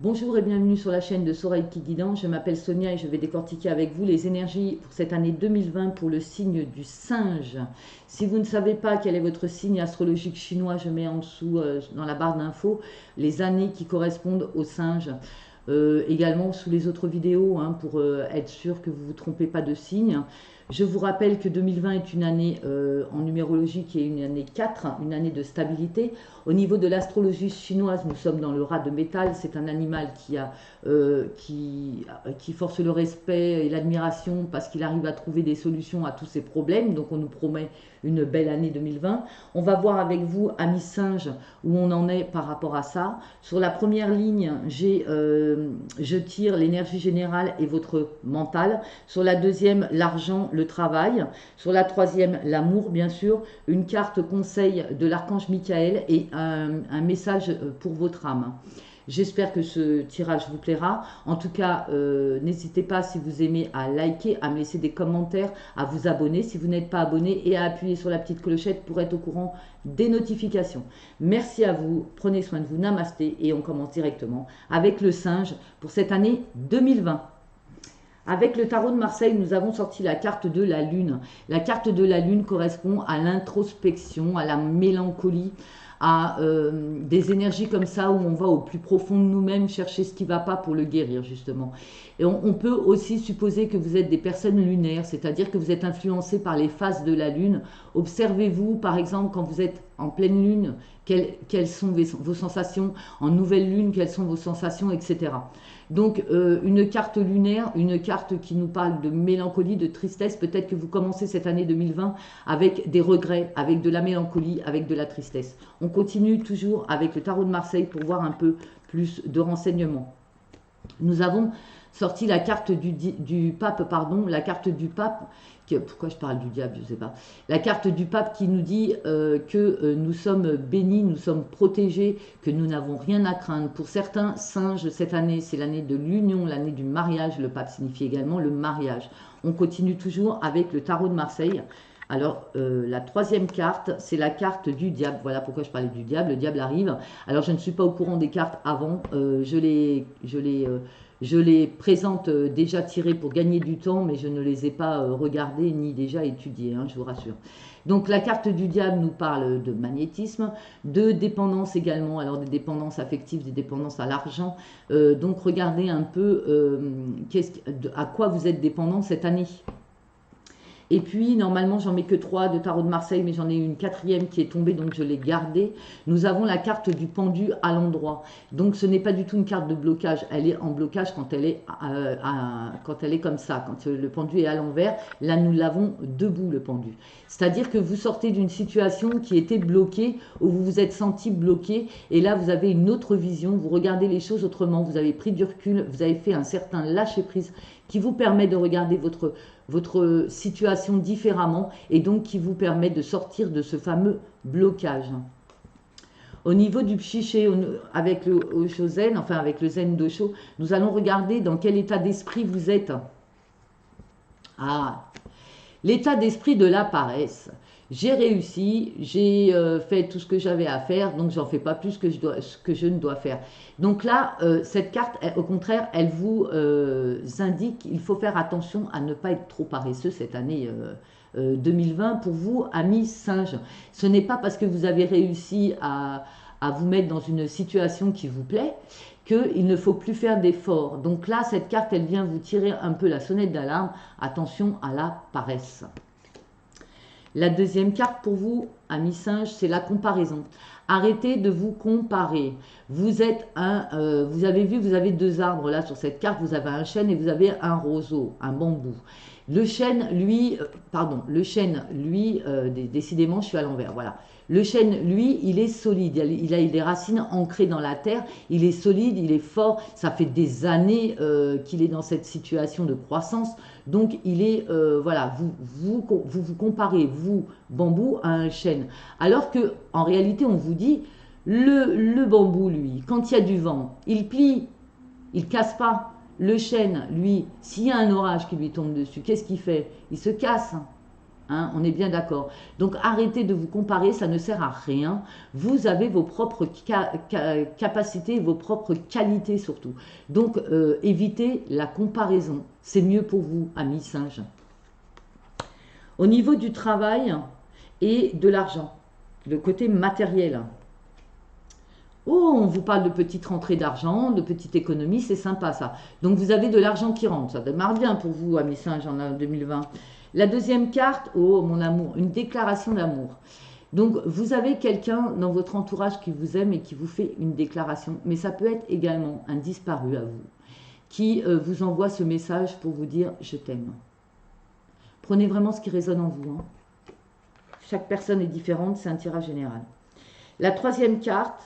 Bonjour et bienvenue sur la chaîne de Soreille qui Guidant. Je m'appelle Sonia et je vais décortiquer avec vous les énergies pour cette année 2020 pour le signe du singe. Si vous ne savez pas quel est votre signe astrologique chinois, je mets en dessous dans la barre d'infos les années qui correspondent au singe. Également sous les autres vidéos pour être sûr que vous ne vous trompez pas de signe. Je vous rappelle que 2020 est une année en numérologie qui est une année 4, une année de stabilité. Au niveau de l'astrologie chinoise, nous sommes dans le rat de métal. C'est un animal qui force le respect et l'admiration parce qu'il arrive à trouver des solutions à tous ses problèmes. Donc on nous promet une belle année 2020. On va voir avec vous, amis singes, où on en est par rapport à ça. Sur la première ligne, je tire l'énergie générale et votre mental. Sur la deuxième, l'argent, le travail. Sur la troisième, l'amour, bien sûr. Une carte conseil de l'archange Michael et un message pour votre âme. J'espère que ce tirage vous plaira. En tout cas, n'hésitez pas, si vous aimez, à liker, à me laisser des commentaires, à vous abonner si vous n'êtes pas abonné et à appuyer sur la petite clochette pour être au courant des notifications. Merci à vous, prenez soin de vous, namasté, et on commence directement avec le singe pour cette année 2020. Avec le tarot de Marseille, nous avons sorti la carte de la lune. La carte de la lune correspond à l'introspection, à la mélancolie, à des énergies comme ça où on va au plus profond de nous-mêmes chercher ce qui ne va pas pour le guérir justement. Et on peut aussi supposer que vous êtes des personnes lunaires, c'est-à-dire que vous êtes influencés par les phases de la lune. Observez-vous par exemple quand vous êtes en pleine lune, quelles sont vos sensations, en nouvelle lune, quelles sont vos sensations, etc. Donc une carte lunaire, une carte qui nous parle de mélancolie, de tristesse. Peut-être que vous commencez cette année 2020 avec des regrets, avec de la mélancolie, avec de la tristesse. On continue toujours avec le tarot de Marseille pour voir un peu plus de renseignements. Nous avons sorti la carte du pape, la carte du pape. Pourquoi je parle du diable, je ne sais pas. La carte du pape qui nous dit que nous sommes bénis, nous sommes protégés, que nous n'avons rien à craindre. Pour certains singes, cette année, c'est l'année de l'union, l'année du mariage. Le pape signifie également le mariage. On continue toujours avec le tarot de Marseille. Alors, la troisième carte, c'est la carte du diable. Voilà pourquoi je parlais du diable. Le diable arrive. Alors, je ne suis pas au courant des cartes avant. Je les présente déjà tirées pour gagner du temps, mais je ne les ai pas regardées ni déjà étudiées, je vous rassure. Donc la carte du diable nous parle de magnétisme, de dépendance également, alors des dépendances affectives, des dépendances à l'argent. Donc regardez un peu à quoi vous êtes dépendant cette année. Et puis, normalement, j'en mets que 3 de tarot de Marseille, mais j'en ai une quatrième qui est tombée, donc je l'ai gardée. Nous avons la carte du pendu à l'endroit. Donc, ce n'est pas du tout une carte de blocage. Elle est en blocage quand elle est comme ça, quand le pendu est à l'envers. Là, nous l'avons debout, le pendu. C'est-à-dire que vous sortez d'une situation qui était bloquée, où vous vous êtes senti bloqué, et là, vous avez une autre vision, vous regardez les choses autrement, vous avez pris du recul, vous avez fait un certain lâcher-prise qui vous permet de regarder votre situation différemment et donc qui vous permet de sortir de ce fameux blocage. Au niveau du psyché, avec le Osho Zen, enfin avec le Zen d'Osho, nous allons regarder dans quel état d'esprit vous êtes. Ah, l'état d'esprit de la paresse. J'ai réussi, j'ai fait tout ce que j'avais à faire, donc j'en fais pas plus que je ne dois faire. Donc là, cette carte, au contraire, elle vous indique qu'il faut faire attention à ne pas être trop paresseux cette année 2020 pour vous, amis singes. Ce n'est pas parce que vous avez réussi à vous mettre dans une situation qui vous plaît qu'il ne faut plus faire d'efforts. Donc là, cette carte, elle vient vous tirer un peu la sonnette d'alarme. Attention à la paresse. La deuxième carte pour vous, amis singes, c'est la comparaison. Arrêtez de vous comparer. Vous avez vu, vous avez 2 arbres là sur cette carte. Vous avez un chêne et vous avez un roseau, un bambou. Le chêne, lui, décidément, je suis à l'envers, voilà. Le chêne, lui, il est solide, il a des racines ancrées dans la terre, il est solide, il est fort, ça fait des années qu'il est dans cette situation de croissance, donc il est, voilà, vous comparez, vous, bambou, à un chêne, alors que en réalité, on vous dit, le bambou, lui, quand il y a du vent, il plie, il casse pas. Le chêne, lui, s'il y a un orage qui lui tombe dessus, qu'est-ce qu'il fait? Il se casse. Hein, on est bien d'accord. Donc arrêtez de vous comparer, ça ne sert à rien. Vous avez vos propres capacités, vos propres qualités surtout. Donc évitez la comparaison. C'est mieux pour vous, amis singes. Au niveau du travail et de l'argent, le côté matériel. Oh, on vous parle de petites rentrées d'argent, de petites économies, c'est sympa ça. Donc vous avez de l'argent qui rentre, ça démarre bien pour vous, amis singes, en 2020. La deuxième carte, oh mon amour, une déclaration d'amour. Donc vous avez quelqu'un dans votre entourage qui vous aime et qui vous fait une déclaration, mais ça peut être également un disparu à vous, qui vous envoie ce message pour vous dire « je t'aime ». Prenez vraiment ce qui résonne en vous. Hein. Chaque personne est différente, c'est un tirage général. La troisième carte,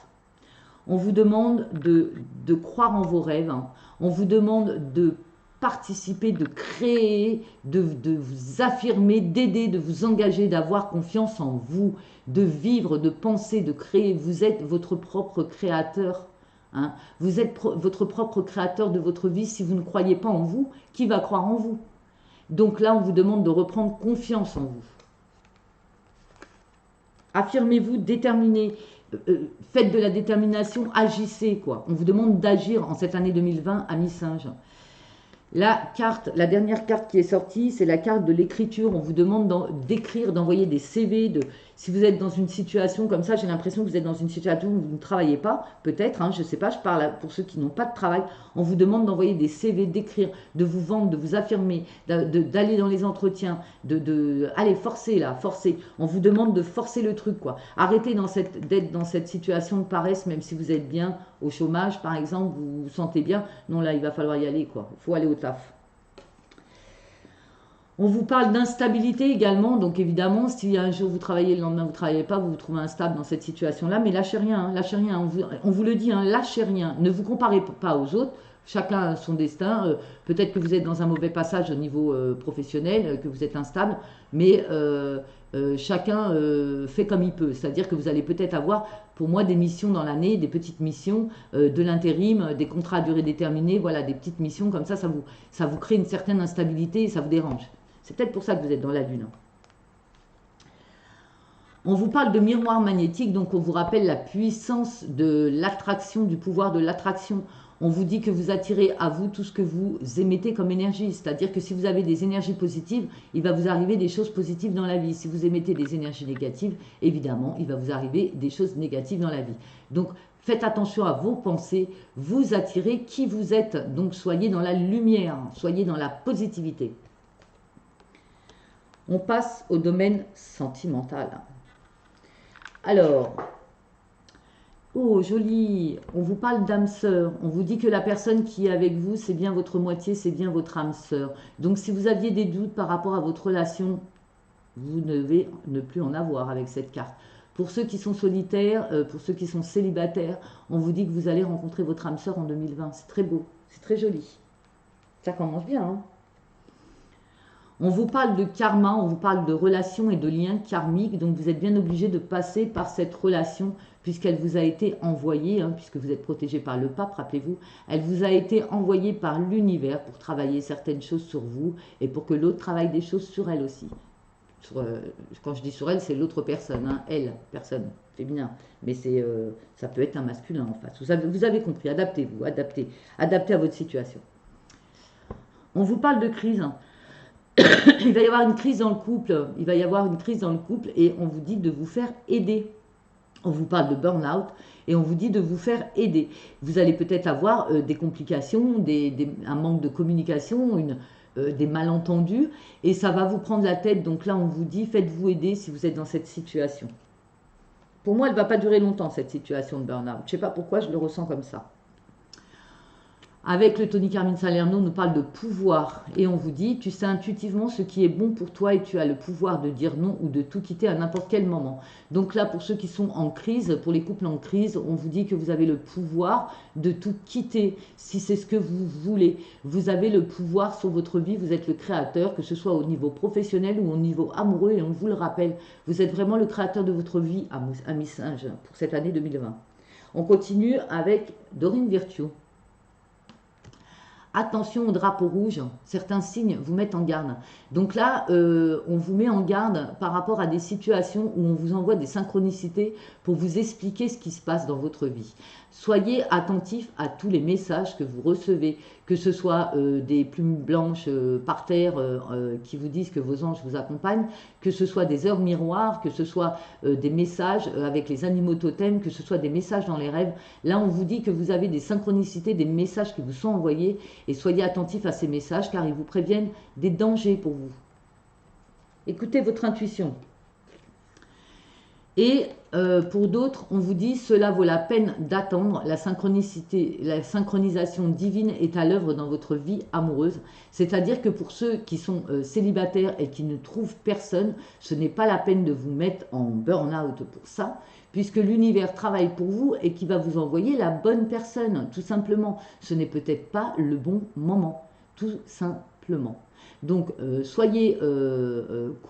on vous demande de croire en vos rêves. Hein. On vous demande de participer, de créer, de vous affirmer, d'aider, de vous engager, d'avoir confiance en vous, de vivre, de penser, de créer. Vous êtes votre propre créateur. Hein. Vous êtes votre propre créateur de votre vie. Si vous ne croyez pas en vous, qui va croire en vous? Donc là, on vous demande de reprendre confiance en vous. Affirmez-vous, déterminez, faites de la détermination, agissez quoi. On vous demande d'agir en cette année 2020, amis singes. La dernière carte qui est sortie, c'est la carte de l'écriture. On vous demande d'écrire, d'envoyer des CV. Si vous êtes dans une situation comme ça, j'ai l'impression que vous êtes dans une situation où vous ne travaillez pas, peut-être, hein, je ne sais pas, je parle pour ceux qui n'ont pas de travail. On vous demande d'envoyer des CV, d'écrire, de vous vendre, de vous affirmer, d'aller dans les entretiens, allez, forcez là, forcez. On vous demande de forcer le truc, quoi. Arrêtez d'être dans cette situation de paresse, même si vous êtes bien au chômage, par exemple, vous vous sentez bien. Non, là, il va falloir y aller, quoi. Il faut aller au taf. On vous parle d'instabilité également, donc évidemment, si un jour vous travaillez, le lendemain vous ne travaillez pas, vous vous trouvez instable dans cette situation-là, mais lâchez rien, hein, lâchez rien, on vous le dit, hein, lâchez rien, ne vous comparez pas aux autres, chacun a son destin, peut-être que vous êtes dans un mauvais passage au niveau professionnel, que vous êtes instable, mais chacun fait comme il peut, c'est-à-dire que vous allez peut-être avoir, pour moi, des missions dans l'année, des petites missions, de l'intérim, des contrats à durée déterminée, voilà, des petites missions comme ça vous crée une certaine instabilité et ça vous dérange. C'est peut-être pour ça que vous êtes dans la lune. On vous parle de miroir magnétique, donc on vous rappelle la puissance de l'attraction, du pouvoir de l'attraction. On vous dit que vous attirez à vous tout ce que vous émettez comme énergie. C'est-à-dire que si vous avez des énergies positives, il va vous arriver des choses positives dans la vie. Si vous émettez des énergies négatives, évidemment, il va vous arriver des choses négatives dans la vie. Donc, faites attention à vos pensées, vous attirez qui vous êtes. Donc, soyez dans la lumière, soyez dans la positivité. On passe au domaine sentimental. Alors, oh joli, on vous parle d'âme sœur, on vous dit que la personne qui est avec vous, c'est bien votre moitié, c'est bien votre âme sœur. Donc si vous aviez des doutes par rapport à votre relation, vous devez ne plus en avoir avec cette carte. Pour ceux qui sont solitaires, pour ceux qui sont célibataires, on vous dit que vous allez rencontrer votre âme sœur en 2020. C'est très beau, c'est très joli. Ça commence bien, hein. On vous parle de karma, on vous parle de relations et de liens karmiques, donc vous êtes bien obligé de passer par cette relation puisqu'elle vous a été envoyée, hein, puisque vous êtes protégé par le pape, rappelez-vous, elle vous a été envoyée par l'univers pour travailler certaines choses sur vous et pour que l'autre travaille des choses sur elle aussi. Quand je dis sur elle, c'est l'autre personne, hein, elle, personne, féminin, mais ça peut être un masculin en face. Vous avez compris, adaptez-vous, adaptez à votre situation. On vous parle de crise, hein. Il va y avoir une crise dans le couple, et on vous dit de vous faire aider. On vous parle de burn-out et on vous dit de vous faire aider. Vous allez peut-être avoir des complications, un manque de communication, des malentendus et ça va vous prendre la tête. Donc là, on vous dit faites-vous aider si vous êtes dans cette situation. Pour moi, elle ne va pas durer longtemps cette situation de burn-out. Je ne sais pas pourquoi je le ressens comme ça. Avec le Tony Carmine Salerno, on nous parle de pouvoir et on vous dit tu sais intuitivement ce qui est bon pour toi et tu as le pouvoir de dire non ou de tout quitter à n'importe quel moment. Donc là, pour ceux qui sont en crise, pour les couples en crise, on vous dit que vous avez le pouvoir de tout quitter si c'est ce que vous voulez. Vous avez le pouvoir sur votre vie, vous êtes le créateur, que ce soit au niveau professionnel ou au niveau amoureux et on vous le rappelle. Vous êtes vraiment le créateur de votre vie, amis singes, pour cette année 2020. On continue avec Dorine Virtue. attention au drapeau rouge, certains signes vous mettent en garde. Donc là, on vous met en garde par rapport à des situations où on vous envoie des synchronicités pour vous expliquer ce qui se passe dans votre vie. Soyez attentifs à tous les messages que vous recevez, que ce soit des plumes blanches par terre qui vous disent que vos anges vous accompagnent, que ce soit des heures miroirs, que ce soit des messages avec les animaux totems, que ce soit des messages dans les rêves. Là, on vous dit que vous avez des synchronicités, des messages qui vous sont envoyés, et soyez attentifs à ces messages car ils vous préviennent des dangers pour vous. Écoutez votre intuition. Et pour d'autres, on vous dit cela vaut la peine d'attendre. La synchronisation divine est à l'œuvre dans votre vie amoureuse. C'est-à-dire que pour ceux qui sont célibataires et qui ne trouvent personne, ce n'est pas la peine de vous mettre en burn-out pour ça, puisque l'univers travaille pour vous et qui va vous envoyer la bonne personne, tout simplement. Ce n'est peut-être pas le bon moment, tout simplement. Donc, soyez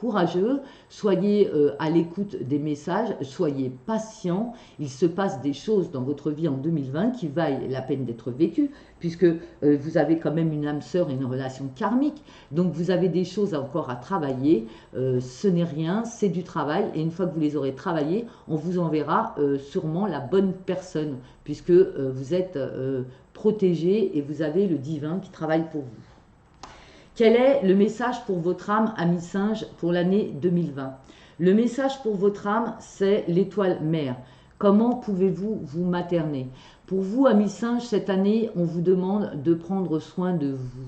courageux, soyez à l'écoute des messages, soyez patient. Il se passe des choses dans votre vie en 2020 qui valent la peine d'être vécues, puisque vous avez quand même une âme sœur et une relation karmique. Donc, vous avez des choses encore à travailler. Ce n'est rien, c'est du travail. Et une fois que vous les aurez travaillées, on vous enverra sûrement la bonne personne, puisque vous êtes protégé et vous avez le divin qui travaille pour vous. Quel est le message pour votre âme, ami singe, pour l'année 2020? Le message pour votre âme, c'est l'étoile mère. Comment pouvez-vous vous materner? Pour vous, ami singe, cette année, on vous demande de prendre soin de vous.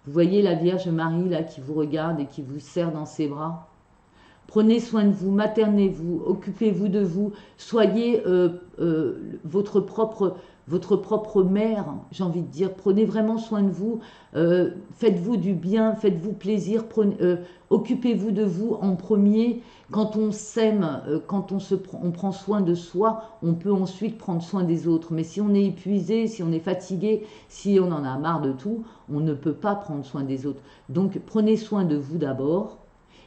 Vous voyez la Vierge Marie là qui vous regarde et qui vous serre dans ses bras? Prenez soin de vous, maternez-vous, occupez-vous de vous, soyez votre propre mère, j'ai envie de dire. Prenez vraiment soin de vous, faites-vous du bien, faites-vous plaisir, occupez-vous de vous en premier. Quand on s'aime, quand on prend soin de soi, on peut ensuite prendre soin des autres. Mais si on est épuisé, si on est fatigué, si on en a marre de tout, on ne peut pas prendre soin des autres. Donc prenez soin de vous d'abord.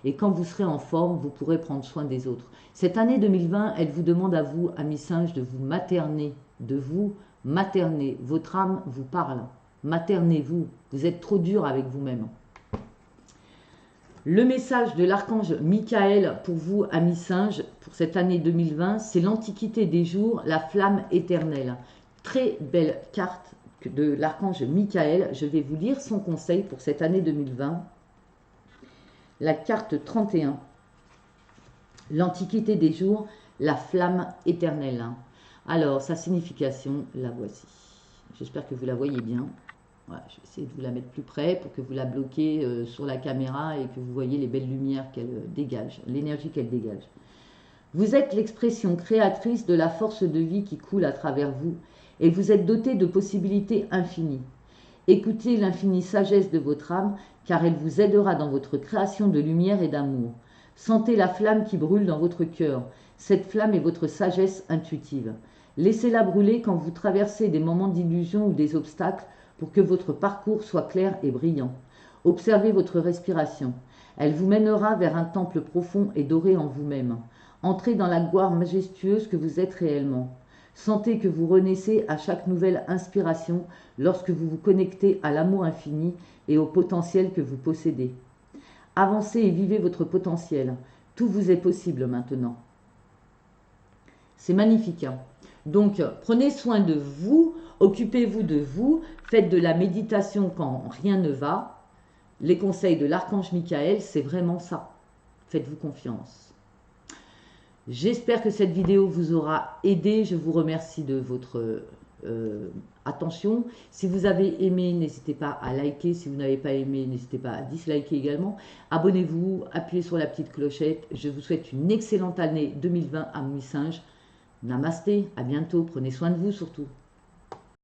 Et quand vous serez en forme, vous pourrez prendre soin des autres. Cette année 2020, elle vous demande à vous, amis singes, de vous materner, de vous materner. Votre âme vous parle. Maternez-vous. Vous êtes trop dur avec vous-même. Le message de l'archange Michael pour vous, amis singes, pour cette année 2020, c'est l'Antiquité des jours, la flamme éternelle. Très belle carte de l'archange Michael. Je vais vous lire son conseil pour cette année 2020. La carte 31, l'Antiquité des jours, la flamme éternelle. Alors, sa signification, la voici. J'espère que vous la voyez bien. Voilà, je vais essayer de vous la mettre plus près pour que vous la bloquiez sur la caméra et que vous voyez les belles lumières qu'elle dégage, l'énergie qu'elle dégage. Vous êtes l'expression créatrice de la force de vie qui coule à travers vous et vous êtes doté de possibilités infinies. Écoutez l'infinie sagesse de votre âme, car elle vous aidera dans votre création de lumière et d'amour. Sentez la flamme qui brûle dans votre cœur. Cette flamme est votre sagesse intuitive. Laissez-la brûler quand vous traversez des moments d'illusion ou des obstacles pour que votre parcours soit clair et brillant. Observez votre respiration. Elle vous mènera vers un temple profond et doré en vous-même. Entrez dans la gloire majestueuse que vous êtes réellement. Sentez que vous renaissez à chaque nouvelle inspiration lorsque vous vous connectez à l'amour infini et au potentiel que vous possédez. Avancez et vivez votre potentiel. Tout vous est possible maintenant. C'est magnifique. Hein? Donc, prenez soin de vous, occupez-vous de vous, faites de la méditation quand rien ne va. Les conseils de l'archange Michael, c'est vraiment ça. Faites-vous confiance. J'espère que cette vidéo vous aura aidé. Je vous remercie de votre attention. Si vous avez aimé, n'hésitez pas à liker. Si vous n'avez pas aimé, n'hésitez pas à disliker également. Abonnez-vous, appuyez sur la petite clochette. Je vous souhaite une excellente année 2020 à Ami Singe. Namasté, à bientôt. Prenez soin de vous surtout.